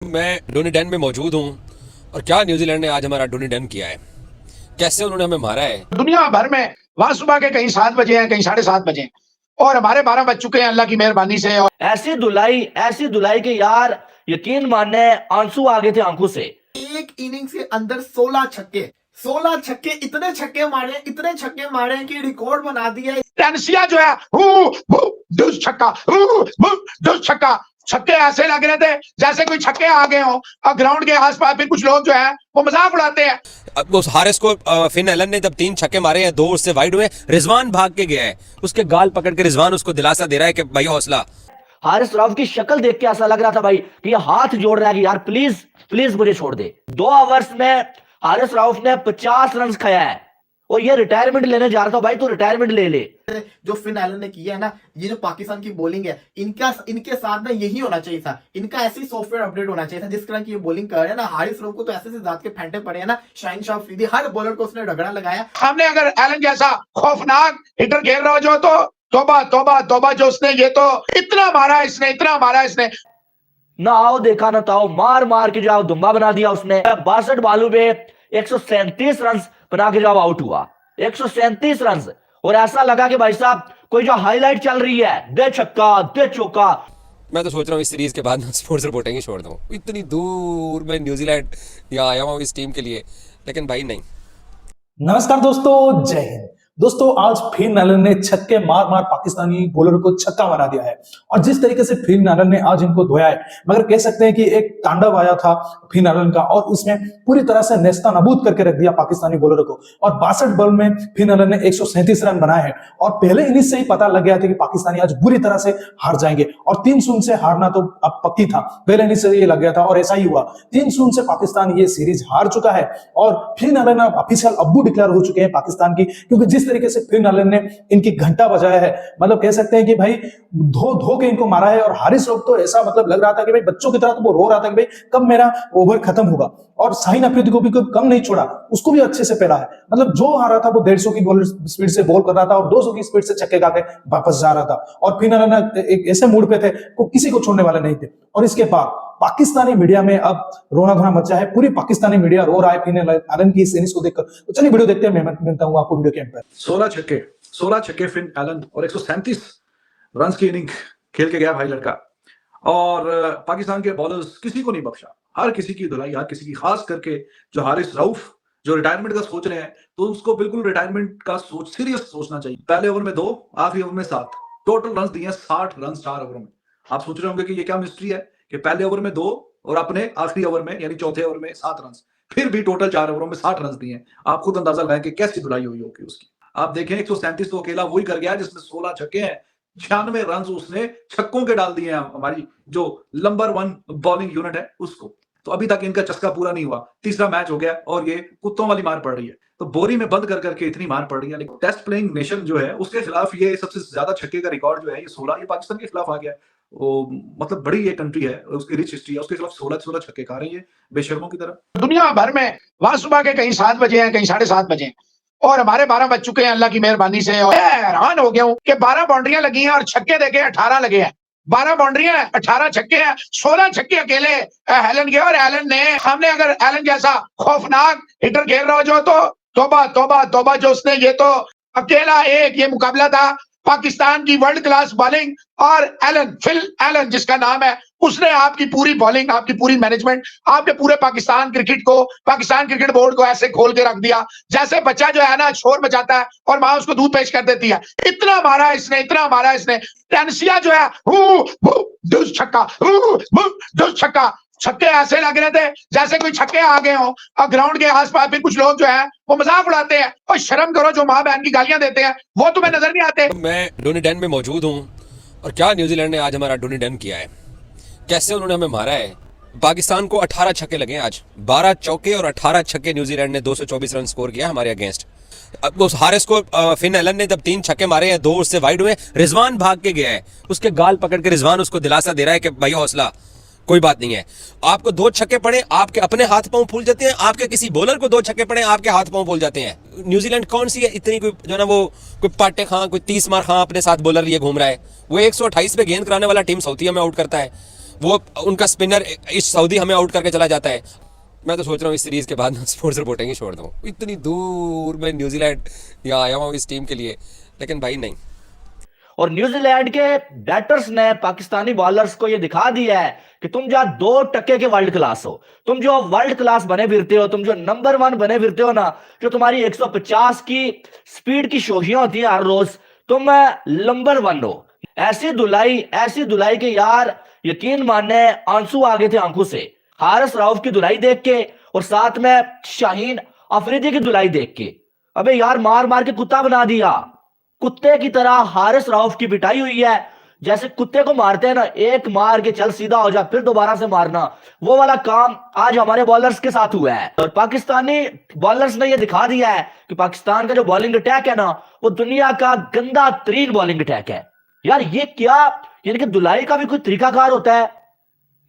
मैं डोनीडेन में मौजूद हूँ और क्या न्यूजीलैंड ने आज हमारा डोनीडेन किया है, कैसे उन्होंने हमें मारा है। दुनिया भर में वहां सुबह के कहीं 7 बजे हैं, कहीं 7:30 बजे हैं और हमारे 12 बज चुके हैं अल्लाह की मेहरबानी से। और ऐसी धुलाई के यार यकीन मानने आंसू आ गए थे आंखों से। एक इनिंग्स के अंदर 16 छक्के इतने छक्के मारे कि रिकॉर्ड बना दिया। टेनिसिया जो है दुस छक्का दुस छक्का, छक्के ऐसे लग रहे थे जैसे कोई छक्के आ गए हो और ग्राउंड के आसपास फिर कुछ लोग जो है वो मजाक उड़ाते हैं। अब उस हारिस को फिन एलन ने जब 3 छक्के मारे हैं, 2 उससे वाइड हुए, रिजवान भाग के गया है, उसके गाल पकड़ के रिजवान उसको दिलासा दे रहा है कि भाई हौसला। हारिस रऊफ की शक्ल देख के ऐसा लग रहा था भाई कि ये हाथ जोड़ रहा है कि यार प्लीज प्लीज मुझे छोड़ दे। 2 ओवर्स में हारिस रऊफ ने 50 रन खाया है और ये रिटायरमेंट लेने जा रहा था। भाई तू रिटायरमेंट ले ले। जो फिन एलन ने किया है ना, ये जो पाकिस्तान की बॉलिंग है, इनके साथ ना यही होना चाहिए था। इनका ऐसी सॉफ्टवेयर अपडेट होना चाहिए था जिस तरह की ये बॉलिंग कर रहे हैं ना। हारिस रऊफ को तो ऐसे दांत के फेंटे पड़े हैं ना, शाहीन शाह अफरीदी हर बॉलर को उसने रगड़ा लगाया। हमने अगर एलन जैसा खौफनाक हिटर खेल रहा हो जो तो तौबा तौबा तौबा, जो उसने ये तो इतना मारा इसने ना आओ देखा ना ताओ, मार मार के जो दुम्बा बना दिया उसने। 62 बालों पे 137 रन बना के जब आउट हुआ, 137 रन। और ऐसा लगा कि भाई साहब कोई जो हाईलाइट चल रही है, दे छक्का दे चौका। मैं तो सोच रहा हूँ इस सीरीज के बाद मैं स्पोर्ट्स रिपोर्टिंग ही छोड़ दूँ, इतनी दूर मैं न्यूजीलैंड यहाँ आया हूँ इस टीम के लिए, लेकिन भाई नहीं। नमस्कार दोस्तों, जय हिंद। दोस्तों आज फिन एलन ने छक्के मार मार पाकिस्तानी बॉलर को छक्का बना दिया है और जिस तरीके से फिन एलन ने आज इनको धोया है, मगर कह सकते हैं कि एक तांडव आया था फिन एलन का और उसमें पूरी तरह से नेस्ता नबूद करके रख दिया पाकिस्तानी बॉलर को। और 62 बॉल में फिन एलन ने 137 रन बनाए हैं और पहले इनिंग्स से ही पता लग गया था कि पाकिस्तानी आज बुरी तरह से हार जाएंगे और 3-0 से हारना तो अब पक्की था। पहले इनिंग्स से ये लग गया था और ऐसा ही हुआ। 3-0 से पाकिस्तान ये सीरीज हार चुका है और फिन एलन ऑफिशियल अब्बू डिक्लेयर हो चुके हैं पाकिस्तान की, क्योंकि जिस तरीके से फिन एलन ने इनकी घंटा बजाया है, मतलब कह सकते हैं कि भाई धो के इनको मारा है। और हारिस रऊफ तो ऐसा मतलब लग रहा था कि भाई बच्चों की तरह तो वो रो रहा था कि भाई कब मेरा ओवर खत्म होगा। और शाहीन अफरीदी को भी कम नहीं छोड़ा, उसको भी अच्छे से पेला है। मतलब जो आ रहा था वो 150 की बॉल स्पीड से बॉल कर रहा था और 200 की स्पीड से छक्के खा के वापस जा रहा था। और फिन एलन एक ऐसे मूड पे थे वो किसी को छोड़ने वाले नहीं थे। और इसके बाद पाकिस्तानी मीडिया में अब रोना धोना मचा है, पूरी पाकिस्तानी मीडिया रो रहा है फिन एलन की इस इनिंग्स को देखकर। तो चलिए वीडियो देखते हैं, मैं मिलता हूं आपको वीडियो के एंड पर। 16 छक्के फिन एलन और 137 रन की इनिंग खेल के गया भाई लड़का। और पाकिस्तान के बॉलर्स किसी को नहीं बख्शा, हर किसी की धुलाई, हर किसी की, खास करके जो हारिस रऊफ जो रिटायरमेंट का सोच रहे हैं, तो उसको बिल्कुल रिटायरमेंट का सीरियस सोचना चाहिए। पहले ओवर में 2, आखिरी ओवर में 7, टोटल रन दिए 60 रन 4 ओवरों में। आप सोच रहे होंगे कि ये क्या मिस्ट्री है कि पहले ओवर में 2 और अपने आखिरी ओवर में यानी चौथे ओवर में 7 रन, फिर भी टोटल 4 ओवरों में 60 रन दिए। आप खुद अंदाजा लगाएं कि कैसी धुलाई हुई होगी उसकी। आप देखें 137 तो अकेला वही कर गया जिसमें 16 छक्के हैं, 96 रन उसने छक्कों के डाल दिए हैं हमारी जो नंबर 1 बॉलिंग यूनिट है उसको। तो अभी तक इनका चस्का पूरा नहीं हुआ, तीसरा मैच हो गया और ये कुत्तों वाली मार पड़ रही है। तो बोरी में बंद कर करके इतनी मार पड़ रही है। लेकिन टेस्ट प्लेइंग नेशन जो है उसके खिलाफ ये सबसे ज्यादा छक्के का रिकॉर्ड जो है ये 16 ये पाकिस्तान के खिलाफ आ गया। वो मतलब बड़ी ये कंट्री है, उसकी रिच हिस्ट्री है, उसके खिलाफ 16 छक्के खा रही है बेशर्मों की तरह। दुनिया भर में वहां सुबह के कहीं 7 बजे हैं, कहीं 7:30 बजे हैं और हमारे 12 बज चुके हैं अल्लाह की मेहरबानी से। और हैरान हो गया हूं कि 12 बाउंड्रियां लगी हैं और छक्के देखे 18 लगे हैं। 12 बाउंड्रियां 18 छक्के हैं, 16 छक्के अकेले एलन के। और एलन ने, हमने अगर एलन जैसा खौफनाक हिटर खेल रहा हो जो तो तौबा तौबा तौबा, जो उसने ये तो अकेला एक ये मुकाबला था पाकिस्तान की वर्ल्ड क्लास बॉलिंग और फिल एलन जिसका नाम है, उसने आपकी पूरी बॉलिंग, आपकी पूरी मैनेजमेंट, आपके पूरे पाकिस्तान क्रिकेट को, पाकिस्तान क्रिकेट बोर्ड को ऐसे खोल के रख दिया जैसे बच्चा जो है ना शोर मचाता है और मां उसको दूध पेश कर देती है। इतना मारा इसने टेनिसिया जो है दुस छक्का, छक्के ऐसे लग रहे थे जैसे कोई छक्के आ गए हो और ग्राउंड के आसपास फिर कुछ लोग जो है वो मजाक उड़ाते हैं। और शर्म करो, जो माँ बहन की गालियां देते हैं वो तुम्हें नजर नहीं आते। मैं डोनीडेन में मौजूद हूँ और क्या न्यूजीलैंड ने आज हमारा डोनीडेन किया है, कैसे उन्होंने हमें मारा है। पाकिस्तान को 18 छक्के लगे आज, 12 चौके और 18 छक्के न्यूजीलैंड ने 224 रन स्कोर किया हमारे अगेंस्ट। अब उस हारिस को फिन एलन ने जब 3 छक्के मारे हैं, 2 उससे वाइड हुए, रिजवान भाग के गया है, उसके गाल पकड़ के रिजवान उसको दिलासा दे रहा है कि भाई हौसला, कोई बात नहीं है। आपको 2 छक्के पड़े, आपके अपने हाथ पांव फूल जाते हैं, आपके किसी बॉलर को 2 छक्के पड़े, आपके हाथ पांव फूल जाते हैं। न्यूजीलैंड कौन सी है इतनी, कोई जो ना वो कोई पाटे खां, कोई 30 मार खां अपने साथ बॉलर लिए घूम रहा है। वो 128 पे गेंद कराने वाला टीम साउथिया में आउट करता है। वो उनका स्पिनर इस सऊदी हमें आउट करके चला जाता है। मैं तो सोच रहा हूँ इस सीरीज के बाद ना स्पोर्ट्स रिपोर्टिंग ही छोड़ दूँ, इतनी दूर मैं न्यूजीलैंड यहाँ आया हूँ इस टीम के लिए, लेकिन भाई नहीं। और न्यूजीलैंड के बैटर्स ने पाकिस्तानी बॉलर्स को यह दिखा दिया है कि तुम जो 2 टके के वर्ल्ड क्लास हो, तुम जो वर्ल्ड क्लास बने फिरते हो, तुम जो नंबर 1 बने फिरते हो ना, जो तुम्हारी 150 की स्पीड की शोशियां होती है हर रोज, तुम नंबर 1 हो। ऐसी धुलाई के यार यकीन मानने आंसू आ गए थे आंखों से, हारिस रऊफ की धुलाई देख के और साथ में शाहीन अफरीदी की धुलाई देख के। अबे यार मार मार के कुत्ता बना दिया, कुत्ते की तरह हारिस रऊफ की पिटाई हुई है। जैसे कुत्ते को मारते हैं ना, एक मार के चल सीधा हो जा फिर दोबारा से मारना, वो वाला काम आज हमारे बॉलर्स के साथ हुआ है। और पाकिस्तानी बॉलर्स ने ये दिखा दिया है कि पाकिस्तान का जो बॉलिंग अटैक है ना, वो दुनिया का गंदा तरीन बॉलिंग अटैक है। यार ये क्या, यानी कि धुलाई का भी कोई तरीकाकार होता है?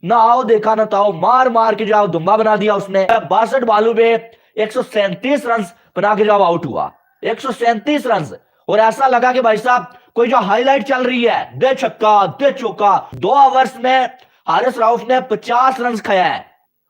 ना आओ देखा ना ताओ, मार मार के जाओ दुम्बा बना दिया उसने। 62 बालों पे 137 रन बना के जाओ आउट हुआ, 137 रन। और ऐसा लगा कि भाई साहब कोई जो हाईलाइट चल रही है, दे छक्का दे चौका। 2 ओवर्स में हारिस रऊफ ने 50 रन खाया है।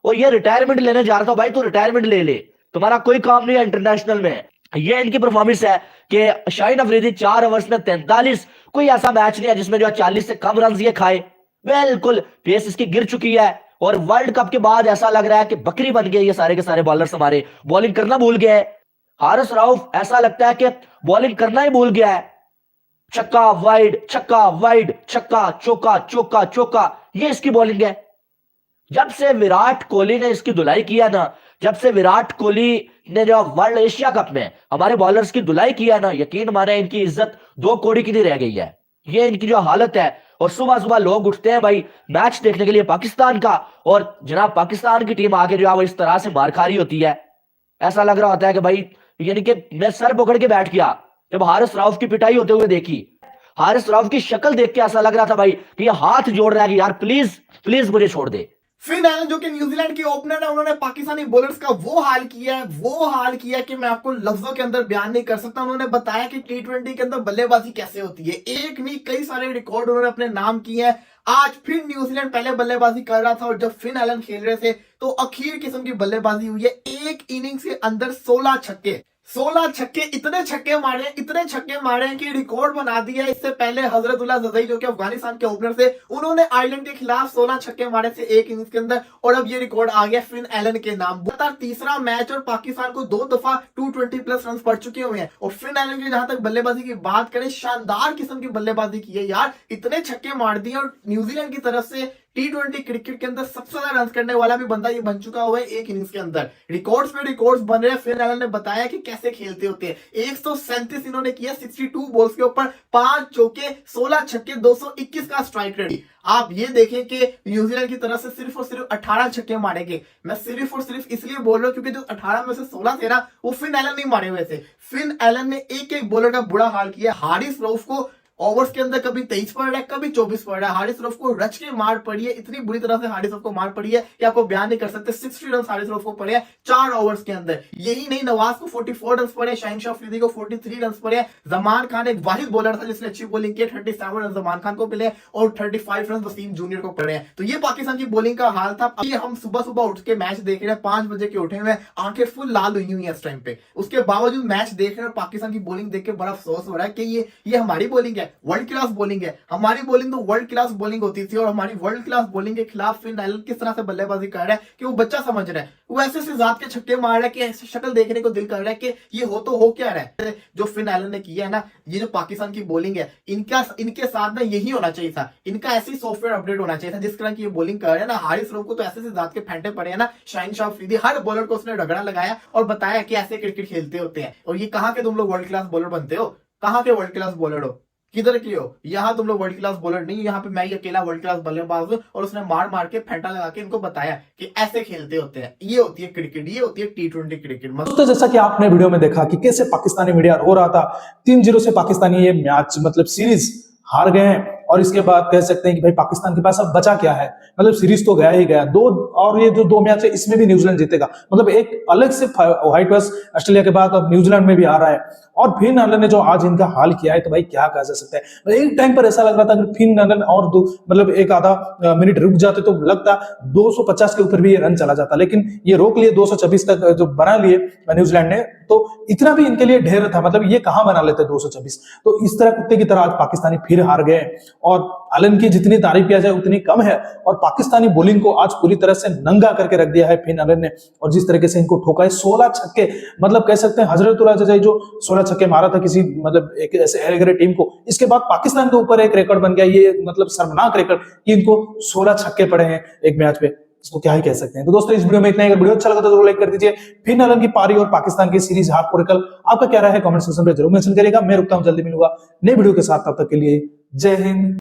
और ये रिटायरमेंट लेने जा रहा था, भाई तू रिटायरमेंट ले ले, तुम्हारा कोई काम नहीं है इंटरनेशनल में। ये इनकी परफॉर्मेंस है कि शाहीन अफरीदी 4 ओवर्स में 43, कोई ऐसा मैच नहीं है जिसमें जो 40 से कम रन ये खाए। बिल्कुल पेस इसकी गिर चुकी है। और वर्ल्ड कप के बाद ऐसा लग रहा है कि बकरी बन गए ये सारे के सारे बॉलर्स, हमारे बॉलिंग करना भूल गए हैं। हारिस रऊफ ऐसा लगता है कि बॉलिंग करना ही भूल गया है। छक्का वाइड छक्का चौका चौका चौका, ये इसकी बॉलिंग है। जब से विराट कोहली ने इसकी धुलाई किया ना, जब से विराट कोहली ने जो वर्ल्ड एशिया कप में हमारे बॉलर्स की धुलाई किया ना, यकीन माने इनकी इज्जत 2 कौड़ी की नहीं रह गई है। ये इनकी जो हालत है। और सुबह सुबह लोग उठते हैं भाई मैच देखने के लिए पाकिस्तान का, और जनाब पाकिस्तान की टीम आके जो है वो इस तरह से मार खा रही होती है। ऐसा लग रहा होता है कि भाई, यानी कि मैं सर पकड़ के बैठ गया जब हारिस रऊफ की पिटाई होते हुए देखी। हारिस रऊफ की शक्ल देख के ऐसा लग रहा था भाई कि ये हाथ जोड़ रहा है कि यार प्लीज प्लीज मुझे छोड़ दे। फिन एलन जो कि न्यूजीलैंड के ओपनर है, उन्होंने पाकिस्तानी बॉलर्स का वो हाल किया कि मैं आपको लफ्जों के अंदर बयान नहीं कर सकता। उन्होंने बताया कि T20 के अंदर बल्लेबाजी कैसे होती है। एक नहीं कई सारे रिकॉर्ड उन्होंने अपने नाम किए हैं। आज फिर न्यूजीलैंड पहले बल्लेबाजी कर रहा था और जब फिन एलन खेल रहे थे तो अखीर किस्म की बल्लेबाजी हुई है। एक इनिंग्स के अंदर 16 छक्के, इतने छक्के मारे हैं कि रिकॉर्ड बना दिया। इससे पहले हजरतुल्लाह जज़ई जो कि अफगानिस्तान के ओपनर थे, उन्होंने आयरलैंड के खिलाफ 16 छक्के मारे थे एक इनिंग्स के अंदर, और अब ये रिकॉर्ड आ गया फिन एलन के नाम। लगातार तीसरा मैच और पाकिस्तान को 2 दफा 220 प्लस रन पड़ चुके हुए हैं। और फिन एलन की जहां तक बल्लेबाजी की बात करें, शानदार किस्म की बल्लेबाजी की है यार, इतने छक्के मार दिए। और न्यूजीलैंड की तरफ से T20 क्रिकेट के अंदर सबसे ज्यादा रन करने वाला भी बंदा ये बन चुका हुआ है एक इनिंग्स के अंदर। रिकॉर्ड्स पे रिकॉर्ड्स बन रहे हैं। फिन एलन ने बताया कि कैसे खेलते होते हैं। 137 इन्होंने किया 62 बॉल्स के ऊपर, 5 चौके, 16 छक्के, 221 का स्ट्राइक रेट। आप ये देखें कि न्यूजीलैंड की तरफ से सिर्फ और सिर्फ 18 छक्के मारेंगे। मैं सिर्फ और सिर्फ इसलिए बोल रहा हूं क्योंकि जो 18 में से 16 थे ना, वो फिन एलन नहीं मारे हुए थे। फिन एलन ने एक बॉलर का बुरा हाल किया। हारिस रऊफ को ओवर्स के अंदर कभी 23 पड़ रहा है, कभी 24 पड़ रहा है। हारिस रऊफ को रच के मार पड़ी है, इतनी बुरी तरह से हारिस रऊफ को मार पड़ी है कि आपको बयान नहीं कर सकते। 60 रन हारिस रऊफ को पड़े हैं 4 ओवर्स के अंदर। यही नहीं, नवाज को 44 रन पड़े, शाहीन अफरीदी को 43 रन पड़े। जमान खान एक वाहिद बॉलर था जिसने अच्छी बॉलिंग की, 37 रन जमान खान को मिले और 35 रन वसीम जूनियर को पड़े हैं। तो ये पाकिस्तान की बॉलिंग का हाल था। अभी हम सुबह सुबह उठ के मैच देख रहे हैं, 5 बजे के उठे हुए, आंखें फुल लाल हुई है इस टाइम पे। उसके बावजूद मैच देख रहे हैं, पाकिस्तान की बॉलिंग देख के बड़ा अफसोस हो रहा है कि ये हमारी बॉलिंग है, वर्ल्ड क्लास बॉलिंग है। हमारी बॉलिंग तो वर्ल्ड क्लास बॉलिंग होती थी, और हमारी वर्ल्ड क्लास बॉलिंग के खिलाफ फिन एलन किस तरह से बल्लेबाजी कर रहा है कि वो बच्चा समझ रहा है। वो ऐसे जात के छक्के मार रहा है कि ऐसी शक्ल देखने को दिल कर रहा है कि ये हो क्या रहा है। जो फिन एलन ने किया है ना, ये जो पाकिस्तान की बॉलिंग है, इनके साथ ना यही होना चाहिए था। इनका ऐसी सॉफ्टवेयर अपडेट होना चाहिए था जिस तरह की ये बॉलिंग कर रहे हैं ना। हारिस रऊफ को तो ऐसे जात के फेंटे पड़े हैं ना, शाहीन अफरीदी हर बॉलर को उसने रगड़ा लगाया और बताया कि ऐसे क्रिकेट खेलते होते हैं। और ये कहां के तुम लोग वर्ल्ड क्लास बॉलर बनते हो? कहां के वर्ल्ड क्लास बॉलर हो? किधर की हो? यहाँ तुम लोग वर्ल्ड क्लास बॉलर नहीं, यहाँ पे मैं ही अकेला वर्ल्ड क्लास बल्लेबाज हूं। और उसने मार मार के फेंटा लगा के इनको बताया कि ऐसे खेलते होते हैं। ये होती है क्रिकेट, ये होती है T20 क्रिकेट। दोस्तों जैसा कि आपने वीडियो में देखा कि कैसे पाकिस्तानी मीडिया रो रहा था, 3-0 से पाकिस्तानी ये मैच मतलब सीरीज हार गए हैं और इसके बाद कह सकते हैं कि भाई पाकिस्तान के पास अब बचा क्या है, मतलब सीरीज तो गया ही गया दो, और ये जो 2 मैच है इसमें भी न्यूजीलैंड जीतेगा, मतलब एक अलग से व्हाइट वॉश ऑस्ट्रेलिया के बाद अब न्यूजीलैंड में भी आ रहा है। और फिन एलन ने जो आज इनका हाल किया है तो भाई क्या कहा जा सकता है। एक टाइम पर ऐसा लग रहा था कि फिन एलन और दो मतलब एक आधा मिनट रुक जाते तो लगता 250 के ऊपर भी ये रन चला जाता, लेकिन ये रोक लिए 226 तक जो बना लिए न्यूजीलैंड ने, तो इतना भी इनके लिए ढेर था, मतलब ये कहां बना लेते 226। तो इस तरह कुत्ते की तरह आज पाकिस्तानी फिर हार गए, और एलन की जितनी तारीफ किया जाए उतनी कम है, और पाकिस्तानी बॉलिंग को आज पूरी तरह से नंगा करके रख दिया है फिन एलन ने। और जिस तरीके से इनको ठोका है 16 छक्के, मतलब कह सकते हैं हजरतुल्लाह जजाई जो 16 छक्के मारा था किसी मतलब एक ऐसे एलगरे टीम को, इसके बाद पाकिस्तान के ऊपर एक रिकॉर्ड बन गया, ये मतलब शर्मनाक रिकॉर्ड कि इनको 16 छक्के पड़े हैं एक मैच पे, इसको क्या ही कह सकते हैं। तो दोस्तों इस वीडियो में इतना ही, अगर वीडियो अच्छा लगा तो जरूर लाइक कर दीजिए। फिन एलन की पारी और पाकिस्तान की सीरीज हार को लेकर आपका क्या राय है कमेंट सेक्शन में जरूर मेंशन करिएगा। मैं रुकता हूं, जल्दी मिलूंगा नए वीडियो के साथ, तब तक के लिए जय हिंद।